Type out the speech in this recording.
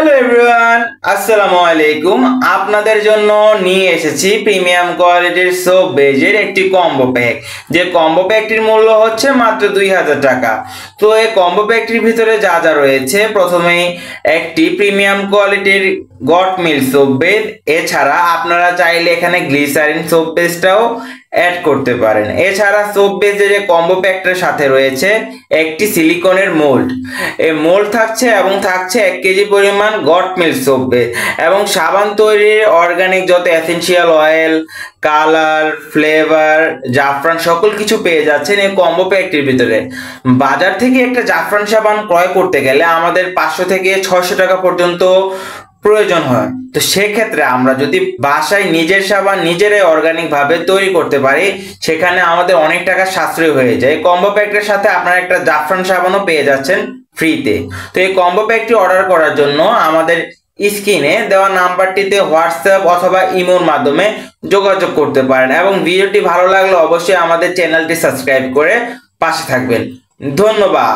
Hello everyone, আসসালামু আলাইকুম। আপনাদের জন্য নিয়ে এসেছি প্রিমিয়াম কোয়ালিটির সোপ বেজের একটি কম্বো প্যাক। যে কম্বো প্যাকটির মূল্য হচ্ছে মাত্র 2000 টাকা। তো এই কম্বো প্যাকটির ভিতরে যা যা রয়েছে, প্রথমেই একটি প্রিমিয়াম কোয়ালিটির গট মিল সোপ বেজ। এছাড়া আপনারা চাইলে এখানে গ্লিসারিন সোপ বেজটাও অ্যাড করতে পারেন। এছাড়া সোপ বেজের যে কম্বো প্যাকটার সাথে রয়েছে একটি সিলিকনের মোল্ড। এই মোল্ড থাকছে এবং থাকছে 1 কেজি পরিমাণ গট মিল্ক সোপ বেস এবং সাবান তৈরির অর্গানিক যত এসেনশিয়াল অয়েল, কালার, ফ্লেভার, জাফরান সকল কিছু পেয়ে যাচ্ছেন এই কম্বো প্যাকটির ভিতরে। বাজার থেকে একটা জাফরান সাবান ক্রয় করতে গেলে আমাদের 500 থেকে 600 টাকা পর্যন্ত প্রয়োজন হয়। তো সেক্ষেত্রে আমরা যদি বাসায় নিজের সাবান নিজেরাই অর্গানিক ভাবে তৈরি করতে পারি, সেখানে আমাদের অনেক টাকা সাশ্রয় হয়ে যায়। কম্বো প্যাকটার সাথে আপনারা একটা জাফরান সাবানও পেয়ে যাচ্ছেন ফ্রিতে। তো এই কম্বো প্যাকটি অর্ডার করার জন্য আমাদের স্ক্রিনে দেওয়া নাম্বারটিতে হোয়াটসঅ্যাপ অথবা ইমোর মাধ্যমে যোগাযোগ করতে পারেন এবং ভিডিওটি ভালো লাগলে অবশ্যই আমাদের চ্যানেলটি সাবস্ক্রাইব করে পাশে থাকবেন। ধন্যবাদ।